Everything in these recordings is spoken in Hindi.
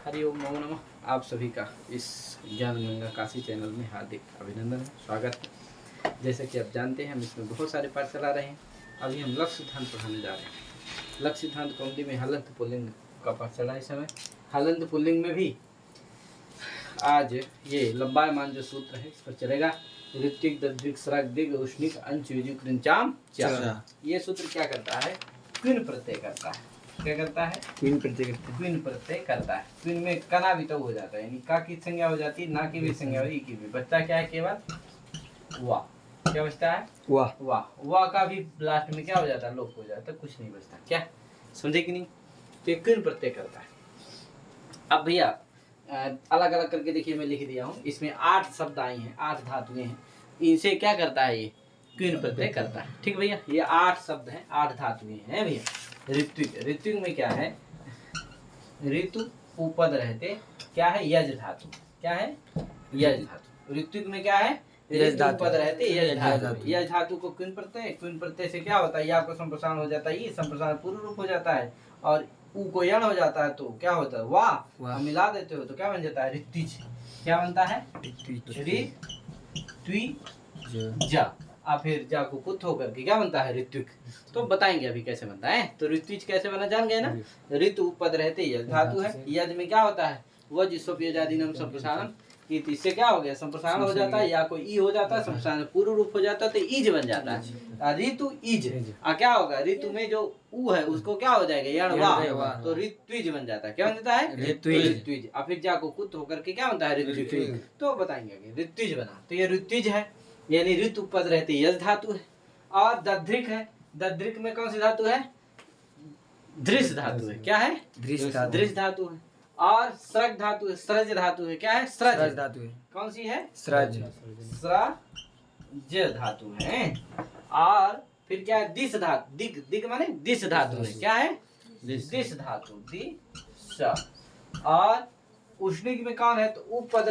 हरि ओम नमो नमः। आप सभी का इस ज्ञान गंगा काशी चैनल में हार्दिक अभिनंदन है, स्वागत है। जैसे कि आप जानते हैं हम इसमें बहुत सारे पाठ चला रहे हैं। अभी हम लक्ष्य सिद्धांत पढ़ाने जा रहे हैं। लक्ष्य सिद्धांत कौमदी में हलंत पुल्लिंग का पाठ चला इस समय। हलंत पुल्लिंग में भी आज ये लंबायमान जो सूत्र है इस पर चलेगा। ऋत्विक दद्विक स्रक दिग उष्णिक अंश युजुक ऋचाम च। ये सूत्र क्या करता है? क्विन प्रत्यय करता है। क्या करता है? क्वीन प्रत्यय करता है। क्विन प्रत्यय करता है। क्विन में कना भी तो हो जाता है, यानी का की संज्ञा हो जाती है, ना की भी संज्ञा हो, की भी बचता क्या है? केवल वाह। क्या बचता है? वाह। वाह। वाह का भी लास्ट में क्या हो जाता है? लोप हो जाता है, कुछ नहीं बचता। क्या समझे कि नहीं? तो ये क्विन प्रत्यय करता है। अब भैया अलग अलग करके देखिए, मैं लिख दिया हूँ। इसमें 8 शब्द आए हैं, 8 धातुएं हैं। इनसे क्या करता है? ये क्विन प्रत्यय करता है। ठीक भैया, ये 8 शब्द हैं, 8 धातुएं हैं भैया। ऋत्विक, ऋत्विक में क्या है? ऋतु उपद रहते क्या है? यज धातु। क्या है? यज धातु। ऋत्विक में क्या है? ऋतु उपद रहते यज धातु। यज धातु को क्विन प्रत्यय, क्विन प्रत्यय से क्या होता है? या को संप्रसारण हो जाता है, ये संप्रसारण पूर्ण रूप हो जाता है, और उ को यण हो जाता है, तो क्या होता है? वाह। हम मिला देते हो तो क्या बन जाता है? ऋत्विज। क्या बनता है? ऋत्विज। और फिर जा को कुछ होकर के क्या बनता है? ऋत्विक। तो बताएंगे अभी कैसे बनता है। तो ऋत्विज कैसे बना जान गए ना? ऋतु उपद रहते यज धातु है। यज में क्या होता है? वज स्वप यजादीनम संप्रसारण। इससे क्या हो गया? संप्रसारण हो जाता है, या कोई ई हो जाता है, संप्रसारण पूर्व रूप हो जाता है, तो ईज बन जाता है। ऋतु ईज। क्या होगा? ऋतु में जो उ है उसको क्या हो जाएगा? यण वाह, तो ऋत्विज बन जाता है। क्या बन जाता है? ऋत्विज। और फिर जा को कुछ होकर के क्या बनता है? ऋत्विक। तो बताएंगे ऋत्विज बना, तो ये ऋत्विज है, यानी ऋतु पद रहते यज धातु है। और दध्रिक है। दध्रिक में कौन सी धातु है? दृश धातु है। क्या है? दृश धातु है। और स्रग धातु है, स्रज धातु है। क्या है? स्रज धातु है। कौन सी है? स्रज। स्रज धातु है। और फिर क्या है? दिश धातु। दिग, दिग माने दिश धातु है। क्या है? दिश धातु। दिश। और उष्णिक में कौन है? तो उपद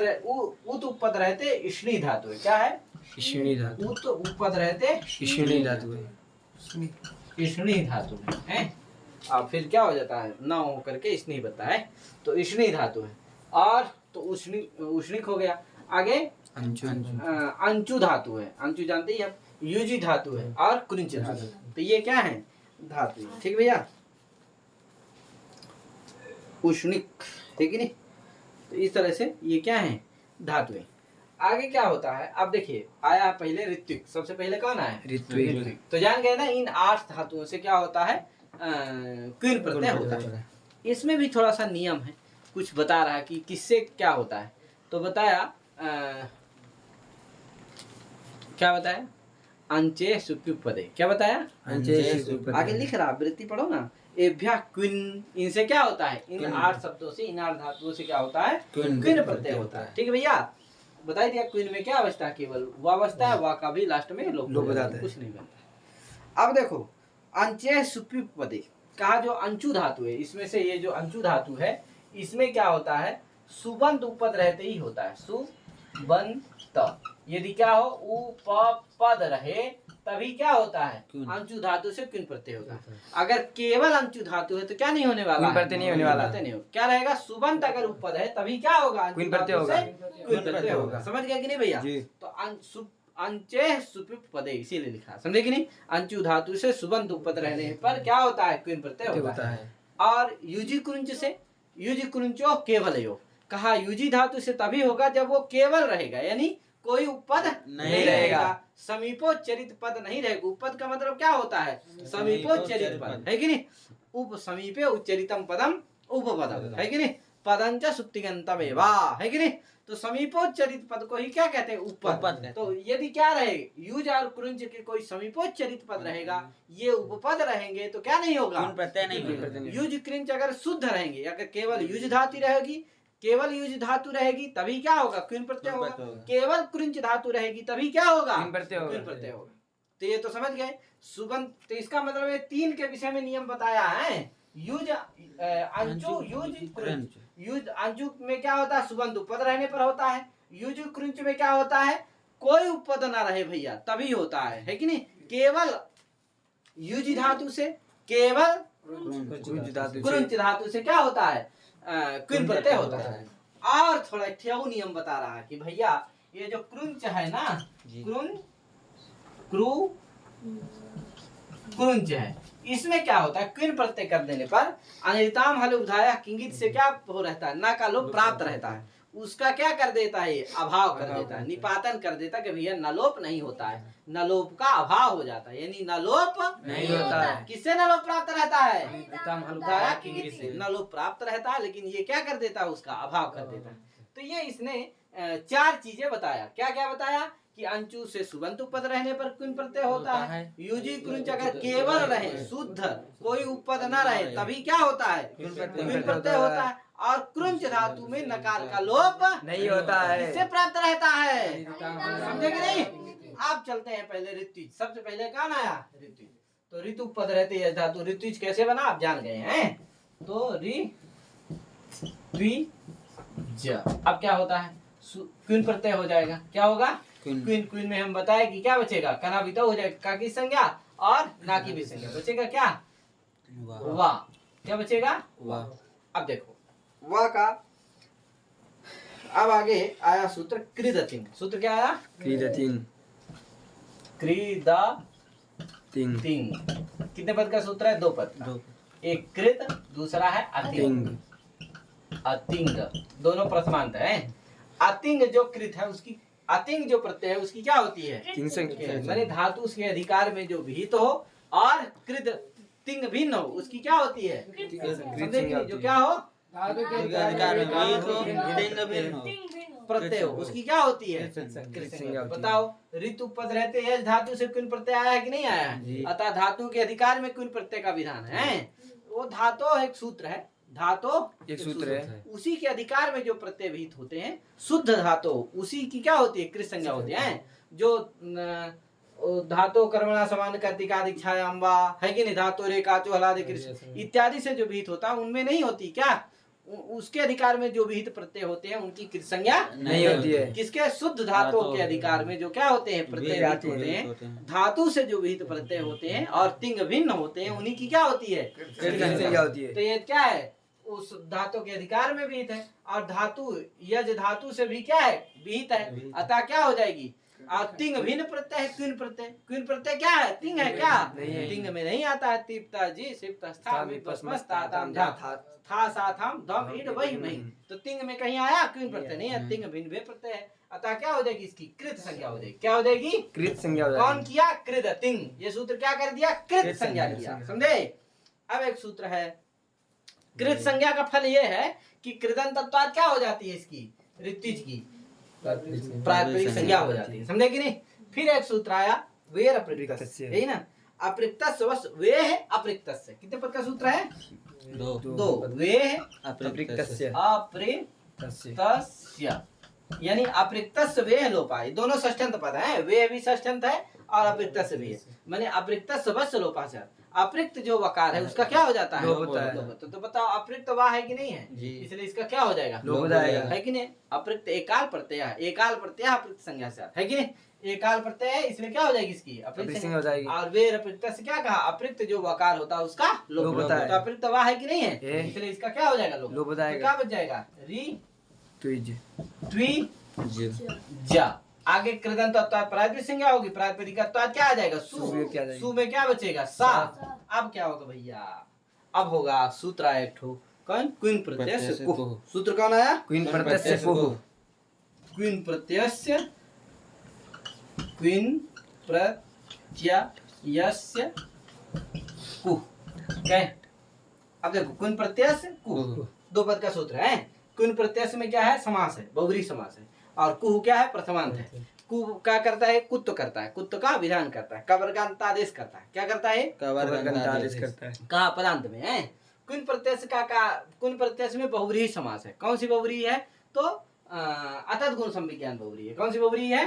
उत उपद रहते इष्णी धातु है। क्या है? इष्णी धातु। उत उपद रहते इष्णी धातु है। इष्णी धातु है। और फिर क्या हो जाता है? न हो करके इष्णी बनता है, तो इष्णी धातु है। और तो उष्णिक हो गया। आगे अंचु धातु है। अंचु जानते ही आप। युजी धातु है और कृंच धातु। तो ये क्या है? धातु है। ठीक भैया, उष्णिक। ठीक है नहीं? तो इस तरह से ये क्या है? धातु है। आगे क्या होता है? अब देखिए, आया पहले ऋत्विक। सबसे पहले कौन आया? ऋत्विक। तो जान गए ना, इन 8 धातुओं से क्या होता है? क्विन प्रत्यय होता है। इसमें भी थोड़ा सा नियम है, कुछ बता रहा है कि किससे क्या होता है। तो बताया क्या बताया? अंचे सुप्युपदे। क्या बताया? आगे लिख रहा, वृत्ति पढ़ो ना। एभ्या क्विन, इनसे क्या होता है? इन 8 शब्दों से, इन 8 धातुओं से क्या होता है? क्विन प्रत्यय होता है। ठीक है भैया, बता दिया। क्विन में क्या बचता है? केवल वाह बचता है। वाह का भी लास्ट में लोप हो जाता है, कुछ नहीं बनता। अब देखो, अंचे सुप्युपदे कहा, जो अंचु धातु है, इसमें से ये जो अंचु धातु है, इसमें क्या होता है? सुबंत उपद रहते ही होता है। सुबंत। यदि क्या हो? उपपद रहे तभी क्या होता है? अंचु धातु से क्विन प्रत्यय होता है। अगर केवल अंचु धातु है तो क्या नहीं होने वाला? प्रत्यय नहीं होने वाला। क्या रहेगा? सुबंत अगर उपद है तभी क्या होगा? क्विन प्रत्यय होगा। क्विन प्रत्यय होगा। समझ गया कि नहीं भैया? तो अंचे सुप्युपदे इसीलिए लिखा, समझे कि नहीं? अंचु धातु से सुबंत उपद रहने पर क्या होता है? क्विन प्रत्यय होता है। और युजी कृंच से, युजी कृंचो केवल यो कहा, युजी धातु से तभी होगा जब वो केवल रहेगा, यानी कोई उपपद नहीं रहेगा, समीपोच्चरित पद नहीं रहेगा। उपपद का मतलब क्या होता है? समीपोच्चरित पद, है कि नहीं? उप समीपे उच्चरितम पदम उपपदम, है कि नहीं? पदंच सुप्तिगंतमेवा, है कि नहीं? तो समीपोच्चरित पद को ही क्या कहते हैं? उपपद। तो यदि क्या रहे? युज और कृंच के कोई समीपोच्चरित पद रहेगा, ये उपपद रहेंगे तो क्या नहीं होगा? प्रत्यय नहीं। युज कृंच अगर शुद्ध रहेंगे, अगर केवल युज धातु रहेगी, केवल युज धातु रहेगी तभी क्या होगा? क्विन प्रत्यय होगा। केवल कृंच धातु रहेगी तभी क्या होगा? क्विन प्रत्यय होगा। तो ये तो समझ गए। सुबंत, तो इसका मतलब ये 3 के विषय में नियम बताया है। युज अंचु युज कृंच। युज अंचु में क्या होता है? सुबंत उपपद रहने पर होता है। युज कृंच में क्या होता है? कोई उपपद ना रहे भैया तभी होता है कि नहीं? केवल युज धातु से, केवल कृंच धातु से क्या होता है? क्विन प्रत्यय होता है। और थोड़ा ठेऊ नियम बता रहा है कि भैया ये जो क्रुंच है ना, क्रुंच है, इसमें क्या होता है, क्विन प्रत्यय कर देने पर अनिताम हल उधाया किंगित से क्या हो रहता है, ना का लोप प्राप्त रहता है, उसका क्या कर देता है, अभाव कर देता है, निपातन कर देता है कि भैया नलोप नहीं होता है, नलोप का अभाव हो जाता है, यानी नलोप नहीं होता है। किससे नलोप प्राप्त रहता है, अनिताम हल उधाया किंगित से नलोप प्राप्त रहता है, लेकिन ये क्या कर देता है, उसका अभाव कर देता है। तो ये इसने चार चीजें बताया। क्या क्या बताया कि अंचु से सुबंत उपपद रहने पर क्विन प्रत्यय होता है, युजी क्रुंच अगर केवल रहे, शुद्ध कोई उपपद न रहे, तभी क्या होता है, क्विन प्रत्यय होता है। और क्रुंच धातु में नकार का लोप नहीं होता है। इससे प्राप्त रहता है, समझे कि नहीं। आप चलते हैं पहले ऋत्विज, सबसे पहले कौन आया, ऋत्विज। तो ऋतु पद रहते यश धातु, ऋत्विज कैसे बना आप जान गए हैं। तो ऋत्विज अब क्या होता है, क्विन प्रत्यय हो जाएगा, क्या होगा, क्विन में हम बताए कि क्या बचेगा, कना बीता हो जाएगा, का की संज्ञा और ना की भी संज्ञा, बचेगा क्या, वाह। क्या बचेगा, वाह। अब देखो वाह का, अब आगे आया सूत्र कृदतिंग। सूत्र क्या आया, कृदतिंग। कृदतिंग कितने पद का सूत्र है, दो पद का, एक कृत दूसरा है अतिंग। अतिंग दोनों प्रथमांत है। अतिंग जो कृत है उसकी, अतिंग जो प्रत्यय है उसकी क्या होती है, माने धातु उसके अधिकार में जो विहित हो और कृत तिंग भिन्न हो, उसकी क्या होती है, जो क्या हो, धातु के अधिकार में विहित हो, तिंग भिन्न हो, प्रत्यय हो, उसकी क्या होती है, बताओ। ऋतु पद रहते यश धातु से क्विन प्रत्यय आया है कि नहीं आया है, अतः धातु के अधिकार में क्विन प्रत्यय का विधान है। वो धातु एक सूत्र है, धातु एक सूत्र है, उसी के अधिकार में जो प्रत्यय विहित होते हैं शुद्ध धातु, उसी की क्या होती है, कृत संज्ञा होती है। जो धातु कर्मणा समान कर्तिकादिक छाया अम्बा है कि नहीं, धातु रेखाचो हलादि कृष्ण इत्यादि से जो विहित होता है उनमें नहीं होती क्या, उसके अधिकार में जो विहित प्रत्यय होते हैं उनकी कृत संज्ञा नहीं होती है। किसके, शुद्ध धातु के अधिकार में जो क्या होते हैं, प्रत्यय विहित होते हैं, धातु से जो विहित प्रत्यय होते हैं और तिंग भिन्न होते हैं, उन्हीं की क्या होती है, कृत संज्ञा होती है। तो ये क्या है, उस धातु के अधिकार में विहित है, और धातु यज धातु से भी क्या है, विहित है, अतः क्या हो जाएगी, और तिंग भिन्न प्रत्यय है, क्विन प्रत्यय। क्विन प्रत्यय क्या है, तिंग है क्या, तिंग में नहीं आता है। तिप्ता जी सिप्ता स्था विपस्मस्ता ताम झा था साथम दम इड वही नहीं, तो तिंग में कहीं आया क्विन प्रत्यय नहीं है, तिंग भिन्न वे प्रत्यय है, अतः क्या हो जाएगी, इसकी कृत संज्ञा हो जाएगी। क्या हो जाएगी, कृत संज्ञा। कौन किया, कृत तिंग, ये सूत्र क्या कर दिया, कृत संज्ञा किया, समझे। अब एक सूत्र है, कृत संज्ञा का फल ये है कि कृदंत तत्वाद क्या हो जाती है, इसकी ऋत्विज की प्रातिपदिक संज्ञा हो जाती है, समझे कि नहीं। फिर एक सूत्र आया वेर अपृक्तस्य, यही ना, अपृक्तस्य बस वे है अपृक्तस्य, कितने पद का सूत्र है, दो वे है अपृक्तस्य, अपृक्तस्य यानी अपृक्तस्य वे है लोपा, दोनों षष्ठ्यंत पद है, वे भी षष्ठ्यंत है और अपृक्तस्य भी है, माने अपृक्तस्य बस लोपा से अपृक्त जो वकार है उसका क्या हो जाता है, तो बताओ अपृक्त वाह है कि नहीं है, इसलिए इसका क्या हो जाएगा, लोप हो जाएगा, है कि नहीं। अपृक्त एकाल प्रत्यय है, एकाल प्रत्यय अपृक्त संज्ञा से है कि नहीं, एकाल प्रत्यय है, इसलिए क्या हो जाएगी, इसकी अपृक्त संज्ञा हो जाएगी। और वे अपृक्त से क्या कहा, अपृक्त जो वकार होता है उसका लोप होता है, तो अपृक्त वाह है कि नहीं है, इसलिए इसका क्या हो जाएगा, लोप हो जाएगा। क्या बच जाएगा, री द्विज। आगे कृदंत प्रातिपदिक संज्ञा होगी, प्रातिपदिक क्या आ जाएगा, सु में क्या बचेगा, सा। अब क्या होगा भैया, अब होगा सूत्र आया एक ठो, कौन, क्विन प्रत्यय से कुह। सूत्र कौन आया, क्विन प्रत्यय से कुह, क्विन प्रत्यय से, क्विन प्रत्यय से कुह। अब देखो क्विन प्रत्यय से कुह दो पद का सूत्र है। क्विन प्रत्यय में क्या है, समास है, बहुब्रीहि समास है, और कुह क्या है, प्रथमांत है। कुह क्या करता है, कुत्त करता है, कुत्त का विधान करता है, कवर्गांतादेश करता है, क्या करता है, कवर्गांतादेश करता है, कहा पदांत में है। क्विन प्रत्यय का क्विन प्रत्यय में बहुब्रीहि समास है, कौन सी बहुब्रीहि है, तो अतत गुण संविज्ञान बहुब्रीहि है, कौन सी बहुब्रीहि है,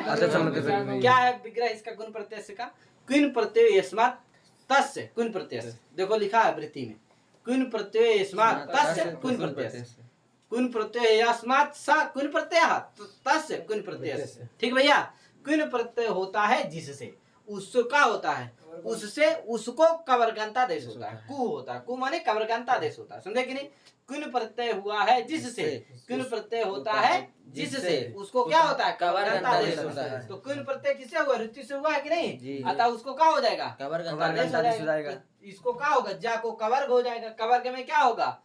क्या है विग्रह इसका गुण प्रत्यय का, क्विन प्रत्यय यस्मात् तस्य, क्विन प्रत्यय, देखो लिखा है वृत्ति में, क्विन प्रत्यय यस्मात् तस्य क्विन प्रत्यय, क्विन प्रत्यय यस्मात् सा क्विन प्रत्यय तस्य क्विन प्रत्यय, ठीक भैया। क्विन प्रत्यय होता है जिससे, उसका होता है उससे उसको कवर्गंता देश होता है। कु होता है, कु माने कवर्गंता देश होता है, समझे कि नहीं। कुन प्रत्यय हुआ है जिससे, कुन प्रत्यय होता है जिससे, उसको क्या होता है, कवर्गंता देश होता है। तो कुन प्रत्यय किससे हुआ, ऋतु से हुआ है कि नहीं, अतः उसको क्या हो जाएगा, कवर्गंता देश हो जाएगा। तो इसको क्या होगा, जा को कवर्ग हो जाएगा। कवर्ग में क्या होगा,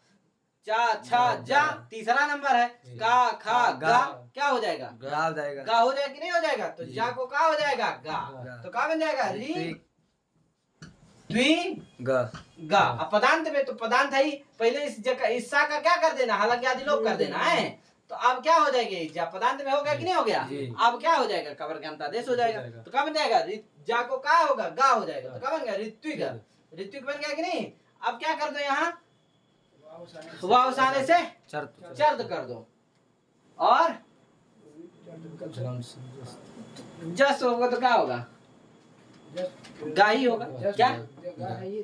चा छा जा, तीसरा नंबर है, का खा गा, क्या हो जाएगा, गा हो जाएगा। गा हो जाएगा कि नहीं हो जाएगा, तो जा को क्या हो जाएगा, गा, तो क्या बन जाएगा, री द्वि गा। अब पदांत में, तो पदांत है ही, पहले इस जगह इस सा का क्या कर देना, हालांकि आदि लोग कर देना है। तो अब क्या हो जाएगी, जा पदांत में हो गया कि नहीं हो गया, अब क्या हो जाएगा, कवर्गंता देश हो जाएगा। तो क्या बन जाएगा, जा को क्या होगा, गा हो जाएगा, तो क्या बन गया, ऋत्विक। ऋत्विक बन गया कि नहीं। अब क्या कर दो, यहाँ वावसाने से चर्द कर दो, और जस होगा तो क्या होगा, गा ही होगा क्या,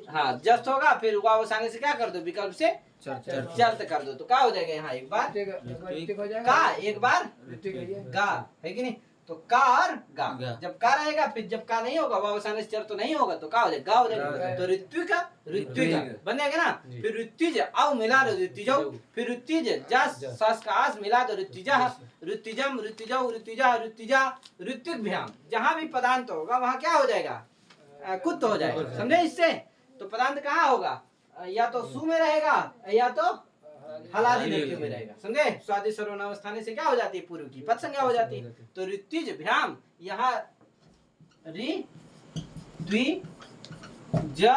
हाँ जस्ट होगा। फिर वावसाने से क्या कर दो, विकल्प से चर्त कर दो, तो क्या हो जाएगा, यहाँ एक बार का, एक बार गा, है कि नहीं। तो का और गा, जब का रहेगा, फिर जब का नहीं होगा, वावसाने से चर्त तो नहीं होगा, तो क्या हो जाएगा, गा हो जाएगा। तो ऋत्विक बन जाएगा ना। फिर ऋत्विज आओ मिला दो ऋत्विजौ, फिर ऋत्विज जस सस का आस मिला दो ऋत्विजा, ऋत्विजम ऋत्विजौ ऋत्विजा ऋत्विजा ऋत्विक भ्याम। जहां भी पदांत होगा वहां क्या हो जाएगा, कुत्त हो जाएगा, समझे। इससे तो पदांत कहाँ होगा, या तो सु में रहेगा, या तो हलादि व्यक्ति में रहेगा, समझे। स्वादि सर्वनाम स्थाने से क्या हो जाती है, पूर्व की पद संज्ञा हो जाती है। तो ऋत्विज भ्याम, यहाँ रि द्वि ज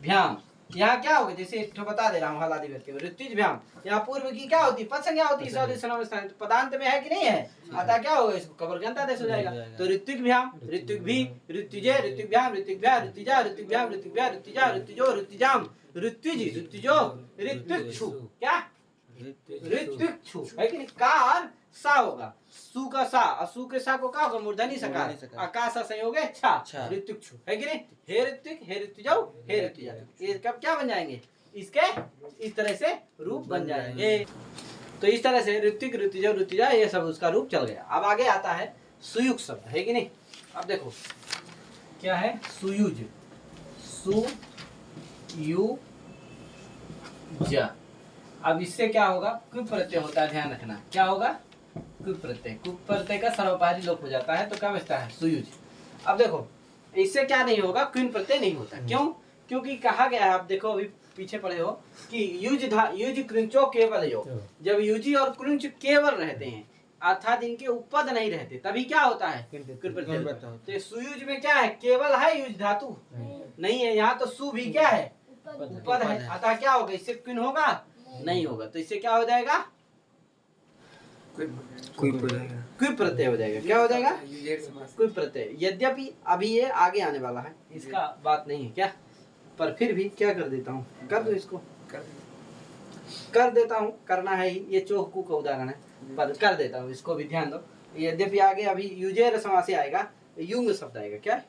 भ्याम, यहाँ क्या होगा, जैसे एक बता दे रहा हूँ, हलादि व्यक्ति में ऋत्विज भ्याम, यहाँ पूर्व की क्या होती है, पद संज्ञा होती है। स्वादि सर्वनाम स्थान तो पदांत में है कि नहीं है, अतः क्या होगा, इसको कवर्गंता देश हो जाएगा। तो ऋत्विक भ्याम, ऋत्विक भी, ऋत्विजे, ऋत्विक भ्याम, ऋत्विक भ्या, ऋत्विजा, ऋत्विक भ्याम, ऋत्विक भ्या, ऋत्विजा, ऋत्विजो, ऋत्विजाम, ऋत्विजी, ऋत्विजो, ऋत्विक छु, क्या ऋत्विक छु, है कि नहीं। का और सा होगा, सु का सा, और सु के सा को क्या होगा, मूर्धनी सकार, आकाश सा संयोग है छा, ऋत्विक छु, है कि नहीं। हे ऋत्विक, हे ऋत्विजौ, हे ऋत्विजा, ये कब क्या बन जाएंगे, इसके इस तरह से रूप बन जाएंगे। तो इस तरह से ऋत्विक, ऋत्विजौ, ऋत्विजा, ये सब उसका रूप चल गया। अब आगे आता है सुयुक्त शब्द, है कि नहीं। अब देखो क्या है, सुयुज, सु यू ज। अब इससे क्या होगा, कुप प्रत्यय होता है, ध्यान रखना, क्या होगा, कुप प्रत्यय। कुप प्रत्यय का सर्वपहारी लोप हो जाता है, तो क्या बचता है, सुयुज। अब देखो इससे क्या नहीं होगा, क्विन प्रत्यय नहीं होता, क्यों, क्योंकि कहा गया है, आप देखो अभी पीछे पढ़े हो कि युज कृंचो केवल यो, जब युजी और कृंच केवल रहते हैं, अर्थात इनके उपपद नहीं रहते, तभी क्या होता है, क्विन प्रत्यय। तो सुयुज में क्या है, केवल है युज धातु नहीं है, यहाँ तो सु भी क्या है, उपपद है, अतः क्या होगा, इससे क्विन होगा नहीं होगा। तो इससे क्या हो जाएगा, क्विप प्रत्यय हो जाएगा। क्या हो जाएगा, क्विप प्रत्यय। यद्यपि अभी ये आगे आने वाला है, इसका बात नहीं है क्या, पर फिर भी क्या कर देता हूँ, कर दो इसको, कर देता हूँ, करना है ही, ये चौकू का उदाहरण है, पर कर देता हूँ, इसको भी ध्यान दो। यद्यपि आगे अभी युजेर समासे आएगा, युंग शब्द आएगा, क्या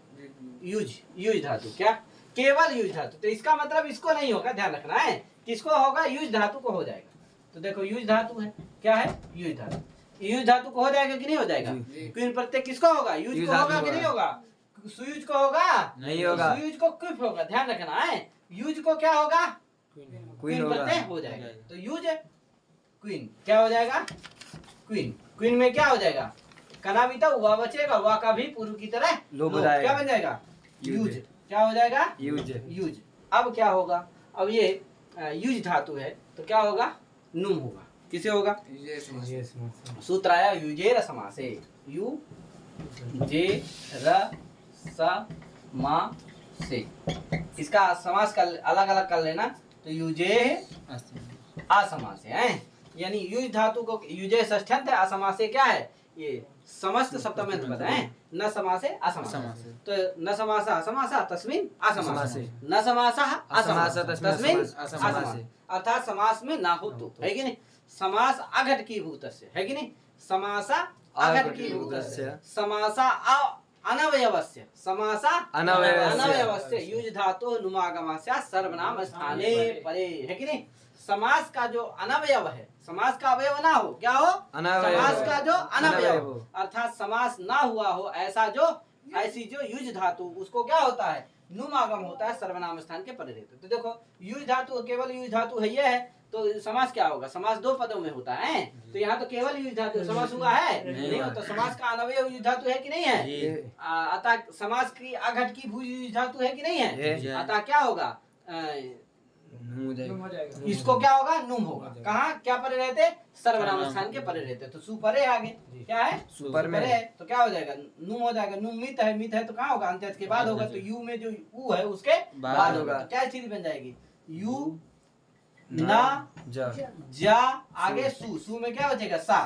युज, युज धातु, क्या केवल युज धातु, तो इसका मतलब इसको नहीं होगा, ध्यान रखना है, किसको होगा, युज धातु को हो जाएगा। तो देखो युज धातु है, क्या है, युज धातु, युज धातु को हो जाएगा कि नहीं हो जाएगा। क्विन प्रत्यय किसको होगा, युज को होगा कि नहीं होगा, सुयुज को होगा नहीं होगा, सुयुज को क्विप होगा, ध्यान रखना है। युज को क्या होगा, क्विन प्रत्यय हो जाएगा। तो युज क्वीन क्या हो जाएगा, क्वीन, क्वीन में क्या हो जाएगा, कना भी तो हुआ बचेगा, हुआ का भी पूर्व की तरह लोप हो जाएगा, क्या बन जाएगा, यूज, क्या हो जाएगा, यूज, यूज। अब क्या होगा, अब ये युज धातु है, तो क्या होगा, नुम होगा, किसे होगा, सूत्र आया युजेर समासे, यू जे र स मा से, इसका समास का अलग अलग कर लेना, तो युजे असमासे है, यानी युज धातु को युजे षष्ठ्यंत है, असमासे क्या है, ये समस्त सप्तम्यंत पद है, न समासे असमास, तो न समासा असमासा तस्मिन् असमास, न समासा असमास तस्मिन् असमास, अर्थात समास में ना हो तो, है कि नहीं, समास अघट की भूतस्य, है कि नहीं, समासा अघट की भूतस्य, समासा अनवयवस्य, समासा अनवयवस्य, युज धातु नुमागमस्य सर्वनाम स्थाने परे, है कि नहीं। समास का जो अनवयव है, समास का अवयव ना हो, क्या हो, समास का जो अनवयव हो, अर्थात समास ना हुआ हो ऐसा जो ऐसी जो युज धातु उसको क्या होता है, नुम आगम होता है सर्वनाम स्थान के परे रहते। तो देखो युज धातु केवल युज धातु है ये है, तो समास क्या होगा, समास दो पदों में होता है। तो यहाँ तो केवल युज धातु समास हुआ है नहीं हो, तो समास का अनवय युज धातु है कि नहीं है। अतः समास की अघट की भू युज धातु है कि नहीं है। अतः क्या होगा, इसको क्या होगा, नुम होगा। कहाँ क्या परे रहते, सर्वनाम स्थान के परे रहते। तो सु परे आगे क्या है, सुपर में है, तो क्या हो जाएगा, नुम हो जाएगा। नुम मित है, मित है तो कहाँ होगा, अंत्य के बाद होगा। तो यू में जो ऊ है उसके बाद होगा। तो क्या स्थिति बन जाएगी, यू ना जा आगे सु, सु में क्या हो जाएगा, सा।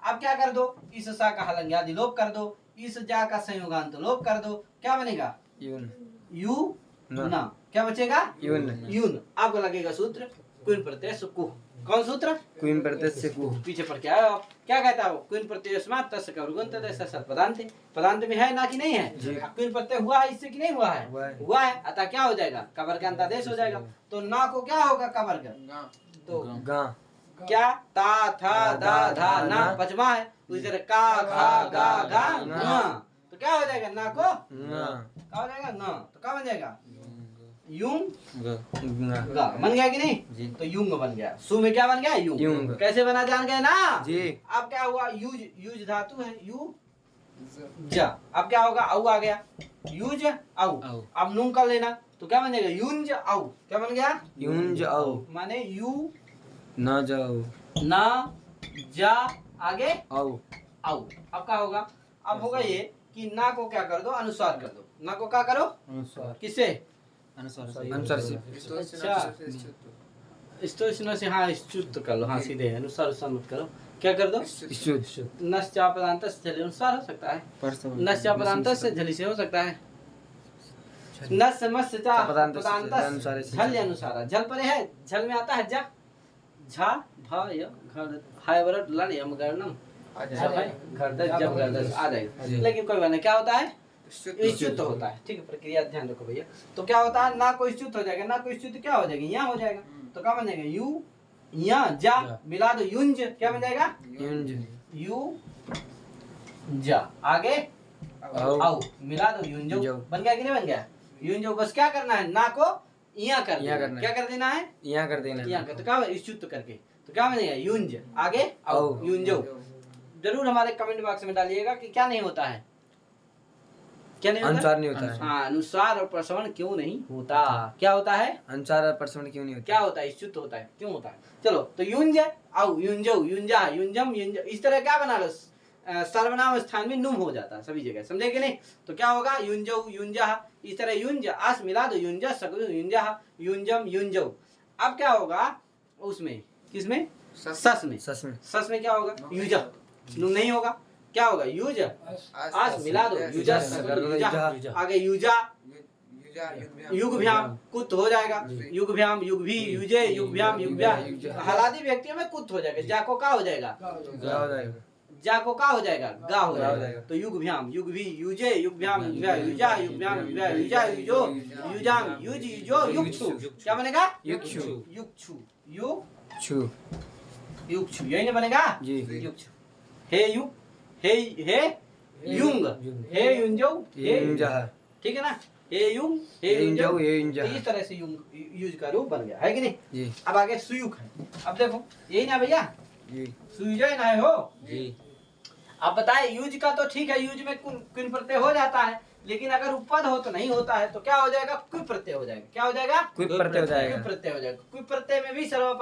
अब क्या कर दो, इस सा का हलंग्यादि लोप कर दो, इस जा का संयोगांत लोप कर दो, क्या बनेगा, यू ना, क्या बचेगा, यून। आपको लगेगा सूत्र कुन प्रत्यय सुकु। कौन सूत्र, कुन प्रत्यय से कु। पीछे पढ़ के आयो आप, क्या कहता है वो, कुन प्रत्यय स्मात् तस्य कवरुगंत तस्य सत्पदान्ते। पदांत में है ना कि नहीं है, कुन प्रत्यय हुआ है इससे कि नहीं हुआ है, हुआ है। अतः क्या हो जाएगा, कबर का अंतादेश हो जाएगा। तो ना को क्या होगा, कबर का, तो गा क्या, ता था दा धा ना पचमा है, उसी तरह का खा गा गा ना, तो क्या हो जाएगा, ना को क्या हो जाएगा, ना। तो क्या बन जाएगा, युंग गा बन गया कि नहीं। तो युंग बन गया। सु में क्या बन गया, युंग। कैसे बना जान गए ना जी। अब क्या हुआ, यूज, यूज धातु है, यू जा। अब क्या होगा, औ आ गया, यूज औ। अब नून कर लेना, तो क्या बन जाएगा, यूंज औ। क्या बन गया, यूंज औ, माने यू ना जाओ, ना जा आगे औ। औ। अब क्या होगा, अब होगा ये कि ना को क्या कर दो, अनुस्वार कर दो। ना को क्या करो, अनुस्वार। किससे, अनुसार से। अच्छा, इस्तो से, हाँ इष्टुत कर लो, हाँ सीधे अनुसार अनुसार मत करो। क्या कर दो, नश्चा पदांत से झली अनुसार हो सकता है, नश्चा पदांत से झली से हो सकता है। नस मस्चा पदांत झल अनुसार, झल परे है, झल में आता है जा, झा भा य घड़ हाय वरट लड़ यम गणम घड़ जब गर्दन आ जाएगा। लेकिन कोई बात नहीं, क्या होता है, इष्टुत होता है। ठीक है, प्रक्रिया ध्यान रखो भैया। तो क्या होता है, ना को इष्टुत हो जाएगा, ना को इष्टुत क्या हो जाएगा, यहाँ हो जाएगा। तो क्या बन जाएगा, यू या जा मिला दो, युंज। क्या बन जाएगा, युंज, यू जा आगे औ मिला दो, युंजो। बन गया कि नहीं बन गया, युंजो। बस क्या करना है, ना को यहाँ करना, क्या कर देना है, यहाँ कर देना, यहाँ कर। तो क्या इष्टुत करके, तो क्या बनेगा, युंज आगे औ, युंजो। जरूर हमारे कमेंट बॉक्स में डालिएगा कि क्या नहीं होता है, क्या नहीं होता, अनुसार नहीं होता है। हाँ, अनुसार और प्रसवण क्यों नहीं होता, क्या होता है, अनुसार और प्रसवण क्यों नहीं होता, क्या होता है, इष्टुत होता है, क्यों होता है। चलो, तो युंज औ, युंजो, युंजा, युंजम, युंज, इस तरह क्या बना लो, सर्वनाम स्थान में नुम हो जाता है सभी जगह, समझे कि नहीं। तो क्या होगा, युंजो, युंजा, इस तरह युंज आस मिला दो, युंजा सकु युंजा, युंजम, युंजो। अब क्या होगा उसमें, किसमें, सस में, सस में क्या होगा, युजा, नुम नहीं होगा। क्या होगा, यूज आस मिला दो, युजा युजा आगे युजा, युगभ्याम कुत हो जाएगा, युगभ्याम युगभी युजे युगभ्याम युगभ्या। हलादी व्यक्तियों में कुत हो जाएगा, जा को का हो जाएगा, जा को का हो जाएगा, गा हो जाएगा। तो युगभ्याम युगभी युजे युगभ्याम युगभ्या युजा युगभ्याम युगभ्या युजा युजो युजाम युज युजो युगछु। क्या बनेगा, युगछु, युगछु, युगछु, युगछु, यही ना बनेगा जी, युगछु। हे युग, हे युंग, हे युंजो, हे युंजा, ठीक है ना, हे युंग, हे युंजो, हे युंजा। इस तरह से युंग युज का रूप बन गया है कि नहीं जी। अब आगे सुयुग है। अब देखो यही ना भैया जी, सुयुजो ना है हो जी। अब बताए युज का तो ठीक है, युज में कुन प्रत्यय हो जाता है, लेकिन अगर उपपद हो तो नहीं होता है। तो क्या हो जाएगा, कुन प्रत्यय हो जाएगा। क्या हो जाएगा, कुन प्रत्यय हो जाएगा, कुन प्रत्यय हो जाएगा। कुन प्रत्यय में भी सर्वपाद